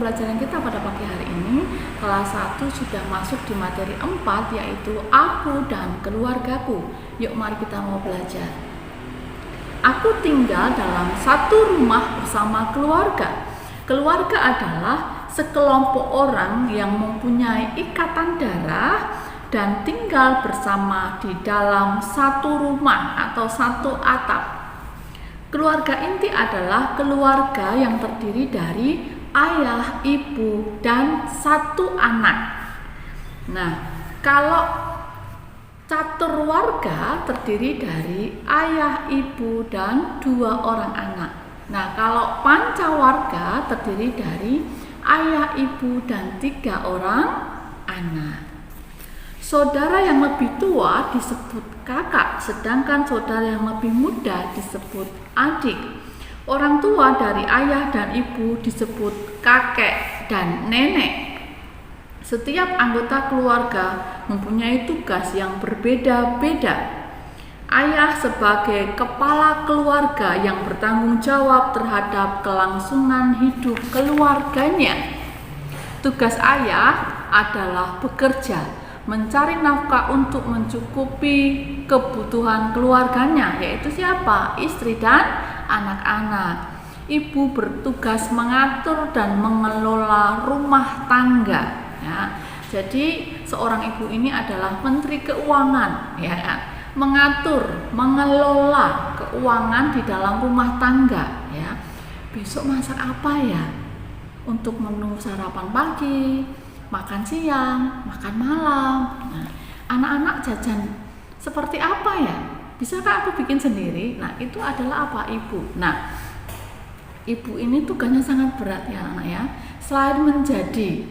pembelajaran kita pada pagi hari ini, kelas 1 sudah masuk di materi 4, yaitu aku dan keluargaku. Yuk mari kita mau belajar. Aku tinggal dalam satu rumah bersama keluarga. Keluarga adalah sekelompok orang yang mempunyai ikatan darah dan tinggal bersama di dalam satu rumah atau satu atap. Keluarga inti adalah keluarga yang terdiri dari ayah, ibu, dan satu anak. Nah, kalau catur warga terdiri dari ayah, ibu, dan 2 orang anak. Nah, kalau pancawarga terdiri dari ayah, ibu, dan 3 orang anak. Saudara yang lebih tua disebut kakak, sedangkan saudara yang lebih muda disebut adik. Orang tua dari ayah dan ibu disebut kakek dan nenek. Setiap anggota keluarga mempunyai tugas yang berbeda-beda. Ayah sebagai kepala keluarga yang bertanggung jawab terhadap kelangsungan hidup keluarganya. Tugas ayah adalah bekerja, mencari nafkah untuk mencukupi kebutuhan keluarganya, yaitu siapa? Istri dan anak-anak. Ibu bertugas mengatur dan mengelola rumah tangga. Ya, jadi seorang ibu ini adalah menteri keuangan, ya kan? Mengatur, mengelola keuangan di dalam rumah tangga. Ya, besok masak apa ya? Untuk menu sarapan pagi, makan siang, makan malam. Nah, anak-anak jajan seperti apa ya? Bisakah aku bikin sendiri? Nah, itu adalah apa? Ibu. Nah, ibu ini tugasnya sangat berat ya anak ya. Selain menjadi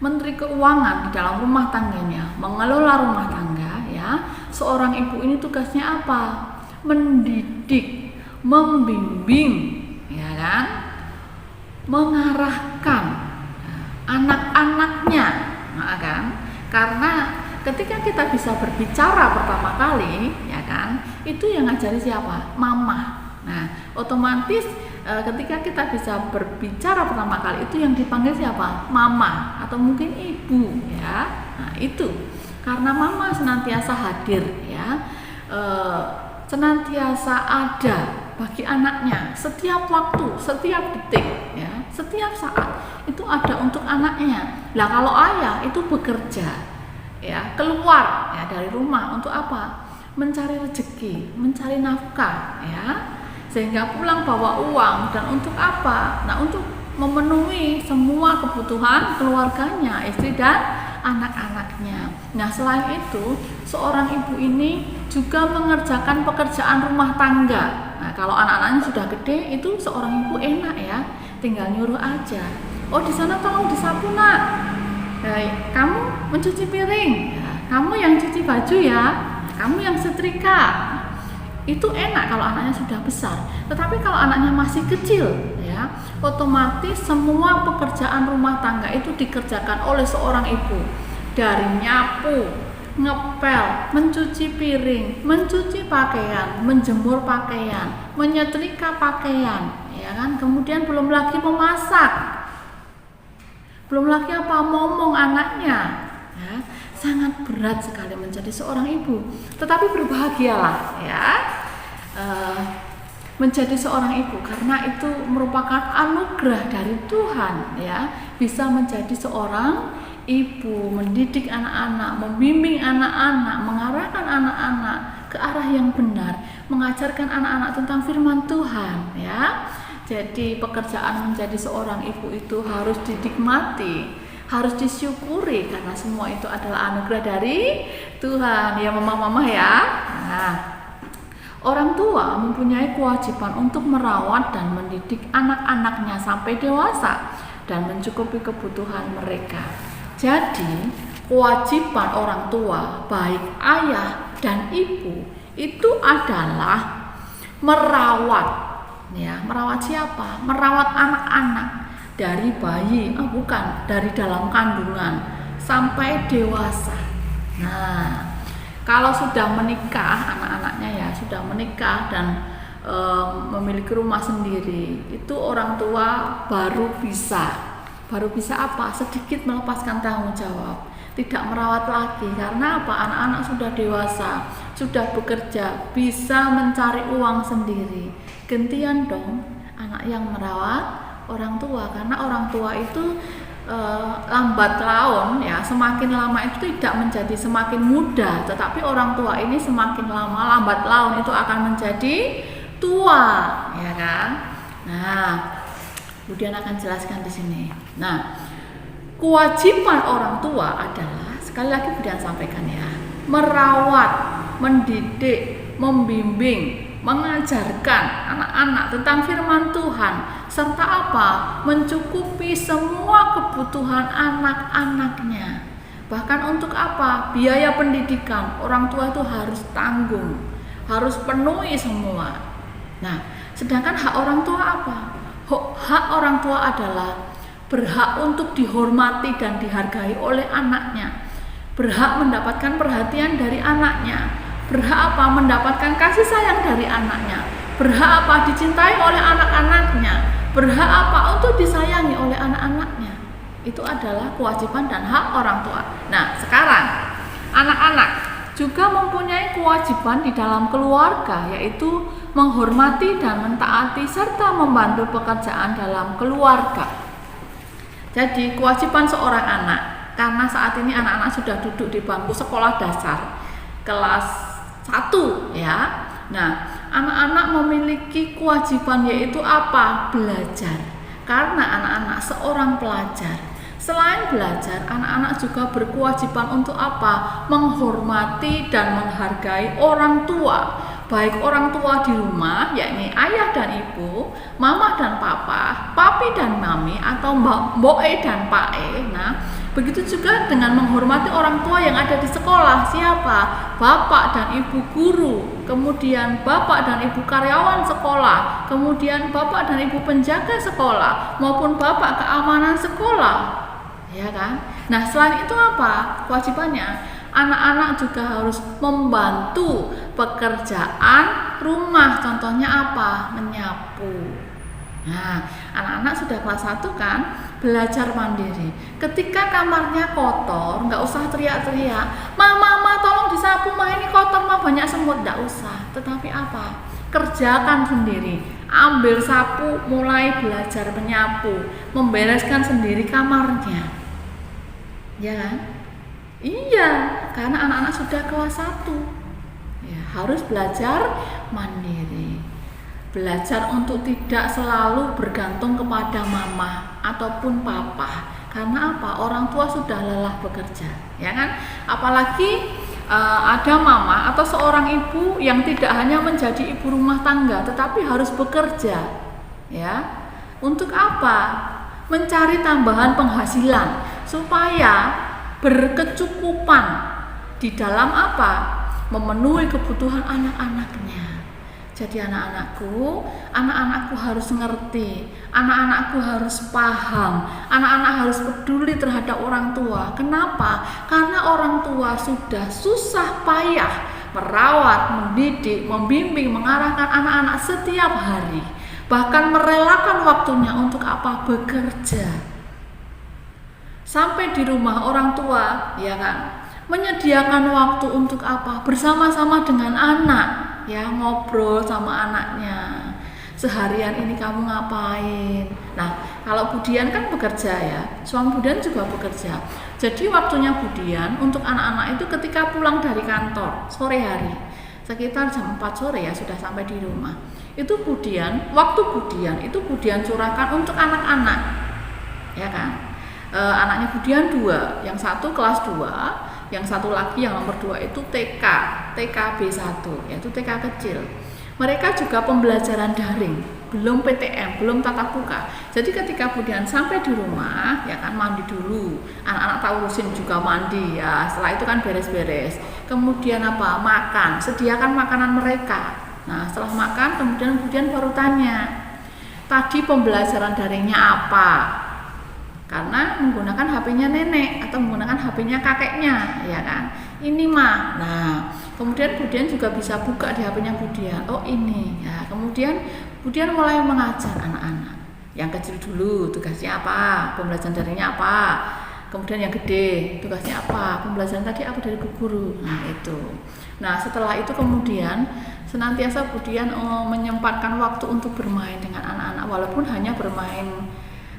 menteri keuangan di dalam rumah tangganya, mengelola rumah tangga ya, seorang ibu ini tugasnya apa? Mendidik, membimbing, ya kan? Mengarahkan anak-anaknya, nah, kan? Karena ketika kita bisa berbicara pertama kali, ya kan, itu yang ngajari siapa? Mama. Nah, otomatis ketika kita bisa berbicara pertama kali, itu yang dipanggil siapa? Mama atau mungkin ibu, ya. Nah, itu karena mama senantiasa hadir, ya, senantiasa ada bagi anaknya setiap waktu, setiap detik, ya, setiap saat itu ada untuk anaknya. Lah kalau ayah itu bekerja, ya, keluar ya dari rumah untuk apa? Mencari rezeki, mencari nafkah, ya, sehingga pulang bawa uang. Dan untuk apa? Nah, untuk memenuhi semua kebutuhan keluarganya, istri dan anak-anaknya. Nah, selain itu, seorang ibu ini juga mengerjakan pekerjaan rumah tangga. Nah, kalau anak-anaknya sudah gede, itu seorang ibu enak ya, tinggal nyuruh aja. Oh, di sana tolong disapu nak. Kamu mencuci piring, ya, kamu yang cuci baju ya, kamu yang setrika. Itu enak kalau anaknya sudah besar. Tetapi kalau anaknya masih kecil, ya, otomatis semua pekerjaan rumah tangga itu dikerjakan oleh seorang ibu. Dari nyapu, ngepel, mencuci piring, mencuci pakaian, menjemur pakaian, menyetrika pakaian, ya kan? Kemudian belum lagi memasak. Belum lagi apa? Ngomong anaknya. Ya, sangat berat sekali menjadi seorang ibu. Tetapi berbahagialah, ya, menjadi seorang ibu, karena itu merupakan anugerah dari Tuhan, ya, bisa menjadi seorang ibu, mendidik anak-anak, membimbing anak-anak, mengarahkan anak-anak ke arah yang benar, mengajarkan anak-anak tentang firman Tuhan, ya. Jadi pekerjaan menjadi seorang ibu itu harus dinikmati, harus disyukuri, karena semua itu adalah anugerah dari Tuhan, ya mama-mama ya. Nah, orang tua mempunyai kewajiban untuk merawat dan mendidik anak-anaknya sampai dewasa dan mencukupi kebutuhan mereka. Jadi, kewajiban orang tua, baik ayah dan ibu, itu adalah merawat, ya, merawat siapa? Merawat anak-anak dari bayi, bukan, dari dalam kandungan sampai dewasa. Nah, kalau sudah menikah, anak-anaknya ya sudah menikah dan memiliki rumah sendiri, itu orang tua baru bisa baru bisa apa? Sedikit melepaskan tanggung jawab, tidak merawat lagi. Karena apa? Anak-anak sudah dewasa, sudah bekerja, bisa mencari uang sendiri. Gantian dong anak yang merawat orang tua, karena orang tua itu lambat laun ya, semakin lama itu tidak menjadi semakin muda, tetapi orang tua ini semakin lama lambat laun itu akan menjadi tua, ya kan? Nah, kemudian akan jelaskan di sini. Nah, kewajiban orang tua adalah, sekali lagi kemudian sampaikan ya, merawat, mendidik, membimbing, mengajarkan anak-anak tentang firman Tuhan, serta apa? Mencukupi semua kebutuhan anak-anaknya. Bahkan untuk apa? Biaya pendidikan orang tua itu harus tanggung, harus penuhi semua. Nah, sedangkan hak orang tua apa? Hak orang tua adalah berhak untuk dihormati dan dihargai oleh anaknya, berhak mendapatkan perhatian dari anaknya, berhak apa? Mendapatkan kasih sayang dari anaknya, berhak apa? Dicintai oleh anak-anaknya, berhak apa? Untuk disayangi oleh anak-anaknya. Itu adalah kewajiban dan hak orang tua. Nah, sekarang anak-anak juga mempunyai kewajiban di dalam keluarga, yaitu menghormati dan mentaati serta membantu pekerjaan dalam keluarga. Jadi kewajiban seorang anak, karena saat ini anak-anak sudah duduk di bangku sekolah dasar kelas 1 ya. Nah, anak-anak memiliki kewajiban, yaitu apa? Belajar. Karena anak-anak seorang pelajar. Selain belajar, anak-anak juga berkewajiban untuk apa? Menghormati dan menghargai orang tua. Baik orang tua di rumah, yakni ayah dan ibu, mama dan papa, papi dan mami, atau mbok e dan pak e. Nah, begitu juga dengan menghormati orang tua yang ada di sekolah. Siapa? Bapak dan ibu guru, kemudian bapak dan ibu karyawan sekolah, kemudian bapak dan ibu penjaga sekolah, maupun bapak keamanan sekolah. Ya kan? Nah, selain itu apa kewajibannya? Anak-anak juga harus membantu pekerjaan rumah. Contohnya apa? Menyapu. Nah, anak-anak sudah kelas 1 kan, belajar mandiri. Ketika kamarnya kotor, nggak usah teriak-teriak, mama tolong disapu, mah ini kotor, mah banyak semut. Nggak usah. Tetapi apa? Kerjakan sendiri. Ambil sapu, mulai belajar menyapu, membereskan sendiri kamarnya. Ya kan? Iya, karena anak-anak sudah kelas 1 ya, harus belajar mandiri. Belajar untuk tidak selalu bergantung kepada mama ataupun papa. Karena apa? Orang tua sudah lelah bekerja, ya kan? Apalagi ada mama atau seorang ibu yang tidak hanya menjadi ibu rumah tangga, tetapi harus bekerja. Ya. Untuk apa? Mencari tambahan penghasilan supaya berkecukupan di dalam apa? Memenuhi kebutuhan anak-anaknya. Jadi anak-anakku harus ngerti, anak-anakku harus paham, anak-anak harus peduli terhadap orang tua. Kenapa? Karena orang tua sudah susah payah merawat, mendidik, membimbing, mengarahkan anak-anak setiap hari. Bahkan merelakan waktunya untuk apa? Bekerja. Sampai di rumah orang tua, ya kan, menyediakan waktu untuk apa? Bersama-sama dengan anak, ya, ngobrol sama anaknya. Seharian ini kamu ngapain? Nah, kalau Budian kan bekerja ya, suami Budian juga bekerja. Jadi waktunya Budian untuk anak-anak itu ketika pulang dari kantor sore hari, sekitar jam 4 sore ya sudah sampai di rumah. Itu waktu Budian itu Budian curahkan untuk anak-anak, ya kan? Anaknya Budian 2, yang satu kelas 2, yang satu lagi yang nomor 2 itu TKB1, yaitu TK kecil. Mereka juga pembelajaran daring, belum PTM, belum tatap muka. Jadi ketika Budian sampai di rumah, ya kan, mandi dulu, anak-anak tak urusin juga mandi ya. Setelah itu kan beres-beres. Kemudian apa? Makan, sediakan makanan mereka. Nah, setelah makan kemudian Budian baru tanya, tadi pembelajaran daringnya apa? Karena menggunakan HP-nya nenek atau menggunakan HP-nya kakeknya, ya kan? Ini mah. Nah, kemudian Budian juga bisa buka di HP-nya Budian. Oh, ini. Ya, kemudian Budian mulai mengajar anak-anak. Yang kecil dulu tugasnya apa, pembelajaran darinya apa. Kemudian yang gede tugasnya apa, pembelajaran tadi apa dari bu guru. Nah itu. Nah setelah itu kemudian senantiasa kemudian menyempatkan waktu untuk bermain dengan anak-anak, walaupun hanya bermain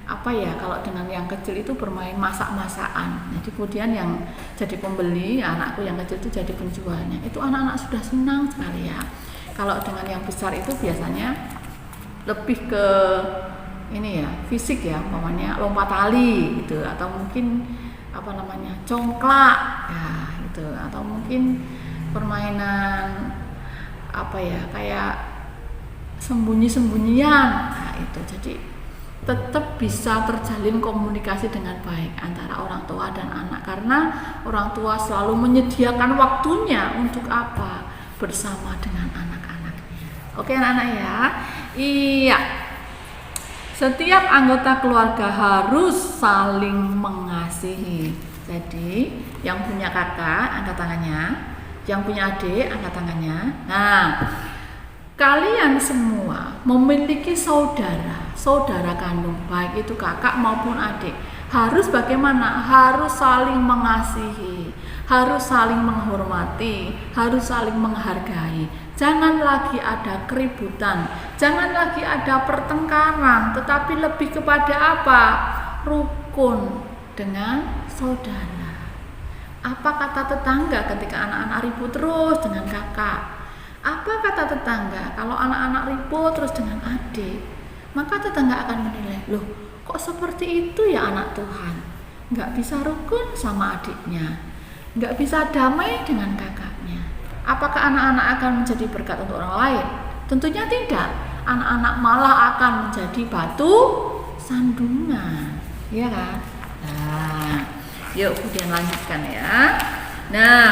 apa ya, kalau dengan yang kecil itu bermain masak-masakan. Jadi kemudian yang jadi pembeli, anakku yang kecil itu jadi penjualnya. Itu anak-anak sudah senang sekali ya. Kalau dengan yang besar itu biasanya lebih ke ini ya, fisik ya, umpamanya lompat tali gitu, atau mungkin apa namanya, congklak ya gitu, atau mungkin permainan apa ya, kayak sembunyi-sembunyian. Nah itu, jadi tetap bisa terjalin komunikasi dengan baik antara orang tua dan anak, karena orang tua selalu menyediakan waktunya untuk apa, bersama dengan anak-anaknya. Oke anak-anak ya. Iya, setiap anggota keluarga harus saling mengasihi. Jadi yang punya kakak angkat tangannya, yang punya adik angkat tangannya. Nah, kalian semua memiliki saudara kandung, baik itu kakak maupun adik. Harus bagaimana? Harus saling mengasihi, harus saling menghormati, harus saling menghargai. Jangan lagi ada keributan, jangan lagi ada pertengkaran, tetapi lebih kepada apa? Rukun dengan saudara. Apa kata tetangga ketika anak-anak ribut terus dengan kakak? Apa kata tetangga kalau anak-anak ribut terus dengan adik? Maka tetangga akan menilai, loh kok seperti itu ya anak Tuhan? Nggak bisa rukun sama adiknya, nggak bisa damai dengan kakaknya. Apakah anak-anak akan menjadi berkat untuk orang lain? Tentunya tidak. Anak-anak malah akan menjadi batu sandungan, ya kan? Nah, yuk kemudian lanjutkan ya. Nah,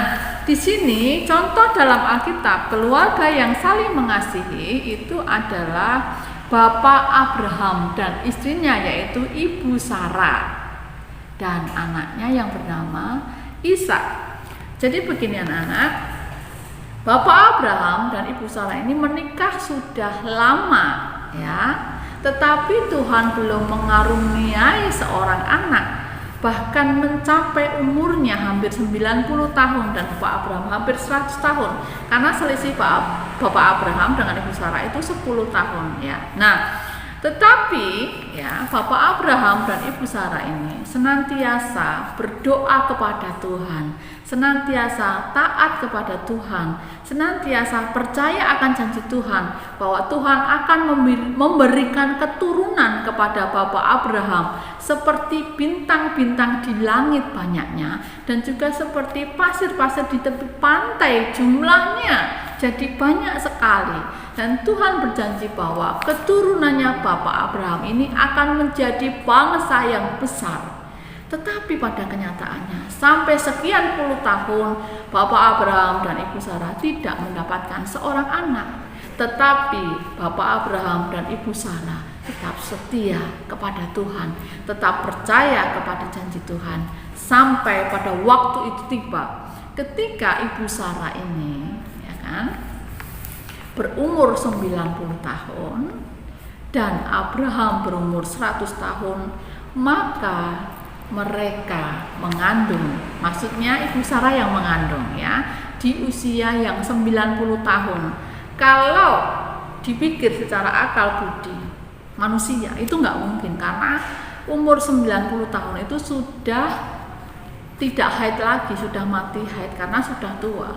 di sini contoh dalam Alkitab keluarga yang saling mengasihi itu adalah Bapak Abraham dan istrinya, yaitu Ibu Sarah, dan anaknya yang bernama Ishak. Jadi begini anak-anak, Bapak Abraham dan Ibu Sarah ini menikah sudah lama ya, tetapi Tuhan belum mengaruniai seorang anak, bahkan mencapai umurnya hampir 90 tahun dan Bapak Abraham hampir 100 tahun, karena selisih Bapak Abraham dengan Ibu Sarah itu 10 tahun ya. Nah, tetapi ya Bapak Abraham dan Ibu Sarah ini senantiasa berdoa kepada Tuhan, senantiasa taat kepada Tuhan, senantiasa percaya akan janji Tuhan bahwa Tuhan akan memberikan keturunan kepada Bapak Abraham seperti bintang-bintang di langit banyaknya, dan juga seperti pasir-pasir di tepi pantai jumlahnya jadi banyak sekali. Dan Tuhan berjanji bahwa keturunannya Bapak Abraham ini akan menjadi bangsa yang besar. Tetapi pada kenyataannya sampai sekian puluh tahun Bapak Abraham dan Ibu Sarah tidak mendapatkan seorang anak. Tetapi Bapak Abraham dan Ibu Sarah tetap setia kepada Tuhan, tetap percaya kepada janji Tuhan, sampai pada waktu itu tiba ketika Ibu Sarah ini ya kan, berumur 90 tahun dan Abraham berumur 100 tahun, maka mereka mengandung. Maksudnya Ibu Sarah yang mengandung ya, di usia yang 90 tahun. Kalau dipikir secara akal budi manusia itu nggak mungkin, karena umur 90 tahun itu sudah tidak haid lagi, sudah mati haid karena sudah tua.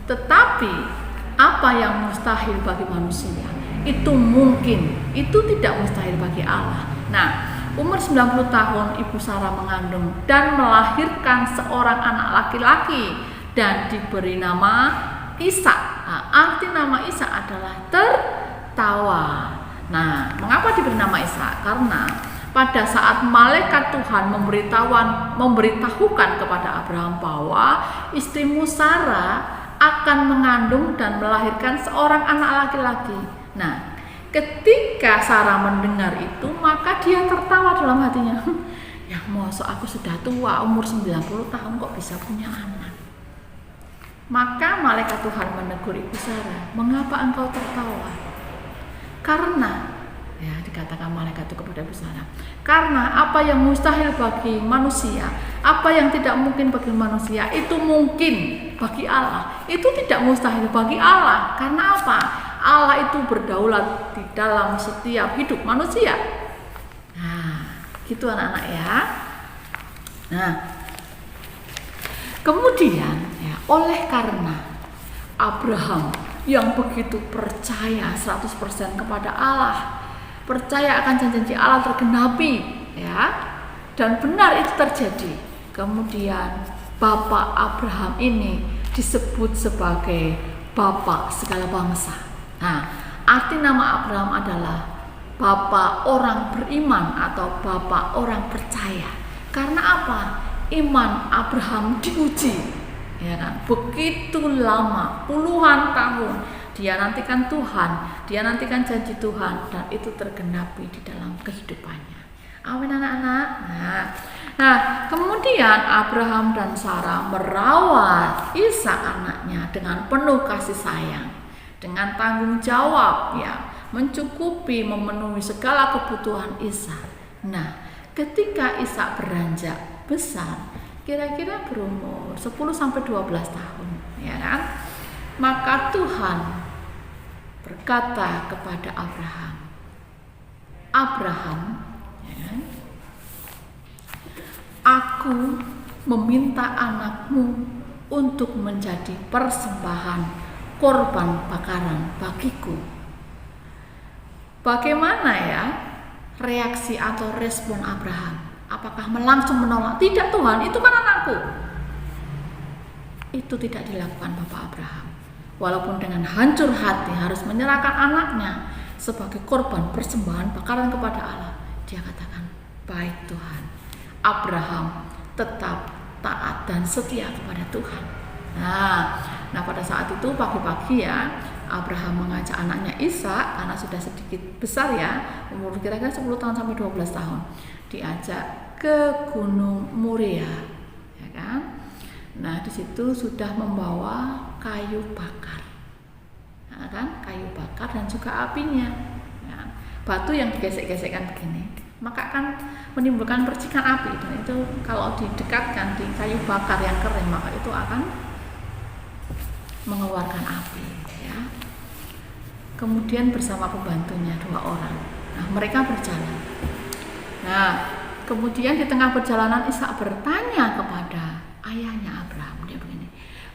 Tetapi apa yang mustahil bagi manusia itu mungkin, itu tidak mustahil bagi Allah. Nah, umur 90 tahun Ibu Sarah mengandung dan melahirkan seorang anak laki-laki dan diberi nama Ishak. Nah, arti nama Ishak adalah tertawa. Nah, mengapa diberi nama Ishak? Karena pada saat malaikat Tuhan memberitahukan kepada Abraham bahwa istrimu Sarah akan mengandung dan melahirkan seorang anak laki-laki. Nah, ketika Sarah mendengar itu, maka dia tertawa dalam hatinya. Ya, masa aku sudah tua, umur 90 tahun kok bisa punya anak. Maka malaikat Tuhan menegur Ibu Sarah, "Mengapa engkau tertawa?" Karena Ya, dikatakan malaikat itu kepada Ibu Sarah. Karena apa yang mustahil bagi manusia, apa yang tidak mungkin bagi manusia, itu mungkin bagi Allah. Itu tidak mustahil bagi Allah. Karena apa? Allah itu berdaulat di dalam setiap hidup manusia. Nah, gitu anak-anak ya. Nah, kemudian ya, oleh karena Abraham yang begitu percaya 100% kepada Allah, percaya akan janji-janji Allah tergenapi, ya, dan benar itu terjadi. Kemudian Bapak Abraham ini disebut sebagai Bapak segala bangsa. Nah, arti nama Abraham adalah Bapak orang beriman atau Bapak orang percaya. Karena apa? Iman Abraham diuji, ya kan? Begitu lama, puluhan tahun dia nantikan Tuhan, dia nantikan janji Tuhan, dan itu tergenapi di dalam kehidupannya. Amin anak-anak. Nah, kemudian Abraham dan Sarah merawat Ishak anaknya dengan penuh kasih sayang, dengan tanggung jawab, ya, mencukupi, memenuhi segala kebutuhan Ishak. Nah, ketika Ishak beranjak besar, kira-kira berumur 10-12 tahun, ya kan? Maka Tuhan berkata kepada Abraham, ya kan? Aku meminta anakmu untuk menjadi persembahan korban bakaran bagiku. Bagaimana ya reaksi atau respon Abraham? Apakah langsung menolak? Tidak Tuhan, itu kan anakku. Itu tidak dilakukan Bapak Abraham. Walaupun dengan hancur hati harus menyerahkan anaknya sebagai korban persembahan bakaran kepada Allah, dia katakan, baik Tuhan. Abraham tetap taat dan setia kepada Tuhan. Nah pada saat itu pagi-pagi ya, Abraham mengajak anaknya Ishak, karena sudah sedikit besar ya, umur kira-kira 10 tahun sampai 12 tahun, diajak ke Gunung Moria, ya kan? Nah, di situ sudah membawa kayu bakar, ya kan? Kayu bakar dan juga apinya, ya. Batu yang digesek-gesekkan begini, maka akan menimbulkan percikan api, dan itu kalau didekatkan di kayu bakar yang kering, maka itu akan mengeluarkan api, ya. Kemudian bersama pembantunya 2 orang, nah mereka berjalan. Nah, kemudian di tengah perjalanan Ishak bertanya kepada ayahnya Abraham, dia begini,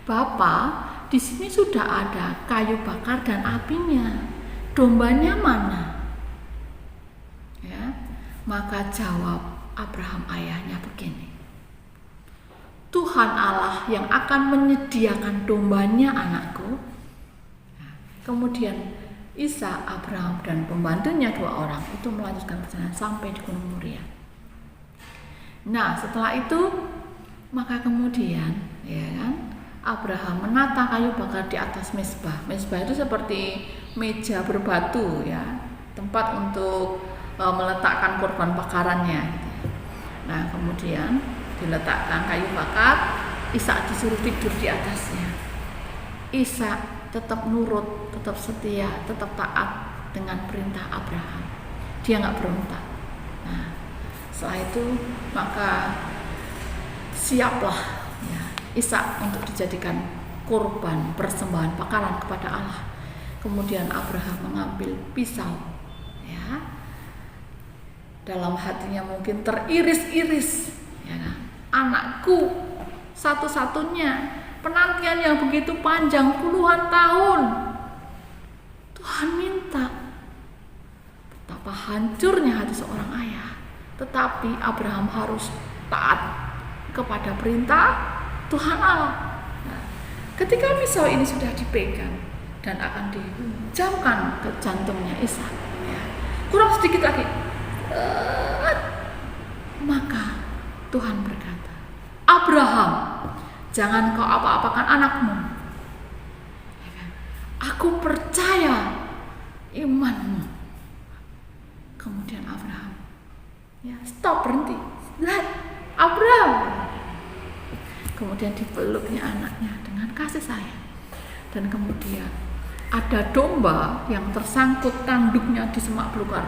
Bapak, di sini sudah ada kayu bakar dan apinya, dombanya mana? Ya, maka jawab Abraham ayahnya begini, Tuhan Allah yang akan menyediakan dombanya anakku. Nah, kemudian Ishak, Abraham dan pembantunya 2 orang itu melanjutkan perjalanan sampai di Gunung Moria. Nah, setelah itu maka kemudian, ya kan, Abraham menata kayu bakar di atas mezbah. Mezbah itu seperti meja berbatu, ya, tempat untuk meletakkan korban bakarannya, gitu ya. Nah, kemudian diletakkan kayu bakar, Ishak disuruh tidur di atasnya. Ishak tetap nurut, tetap setia, tetap taat dengan perintah Abraham. Dia nggak berontak. Nah, setelah itu maka siaplah, ya, Ishak untuk dijadikan korban persembahan bakaran kepada Allah. Kemudian Abraham mengambil pisau, ya, dalam hatinya mungkin teriris-iris, ya kan? Anakku satu-satunya, penantian yang begitu panjang puluhan tahun, Tuhan minta. Betapa hancurnya hati seorang ayah, tetapi Abraham harus taat kepada perintah Tuhan Allah. Nah, ketika pisau ini sudah dipegang dan akan dijamkan ke jantungnya Ishak, ya, kurang sedikit lagi, maka Tuhan berkata, Abraham, jangan kau apa-apakan anakmu. Aku percaya imanmu. Kemudian Abraham, ya, stop, berhenti. Lihat, Abraham. Kemudian dipeluknya anaknya dengan kasih sayang. Dan kemudian ada domba yang tersangkut tanduknya di semak belukar.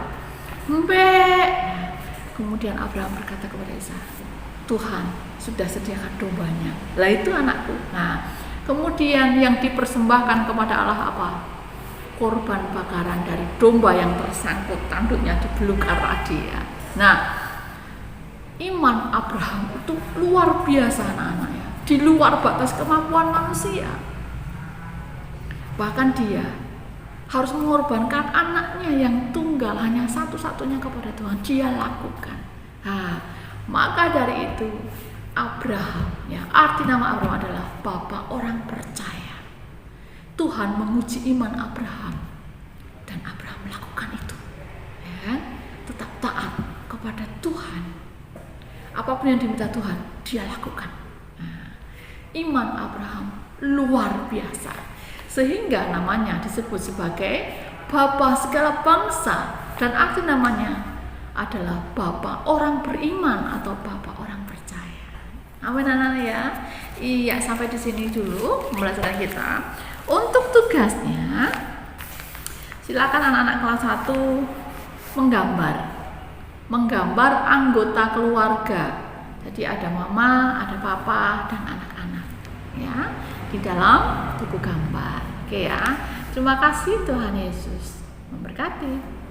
Mbek. Kemudian Abraham berkata kepada Ishak, Tuhan sudah sediakan dombanya. Lah itu anakku. Nah, kemudian yang dipersembahkan kepada Allah apa? Korban bakaran dari domba yang tersangkut tanduknya di belukar dia. Nah, iman Abraham itu luar biasa anak-anaknya, di luar batas kemampuan manusia. Bahkan dia harus mengorbankan anaknya yang tunggal, hanya satu-satunya kepada Tuhan. Dia lakukan. Nah, maka dari itu Abraham, ya, arti nama Abraham adalah Bapa orang percaya. Tuhan menguji iman Abraham dan Abraham melakukan itu, ya, tetap taat kepada Tuhan. Apapun yang diminta Tuhan, dia lakukan. Nah, iman Abraham luar biasa, sehingga namanya disebut sebagai Bapa segala bangsa, dan arti namanya adalah Bapa orang beriman atau Bapa orang percaya. Amin anak-anak ya. Iya, sampai di sini dulu pembelajaran kita. Untuk tugasnya, silakan anak-anak kelas 1 menggambar anggota keluarga. Jadi ada mama, ada papa, dan anak-anak, ya, di dalam buku gambar. Oke ya. Terima kasih, Tuhan Yesus memberkati.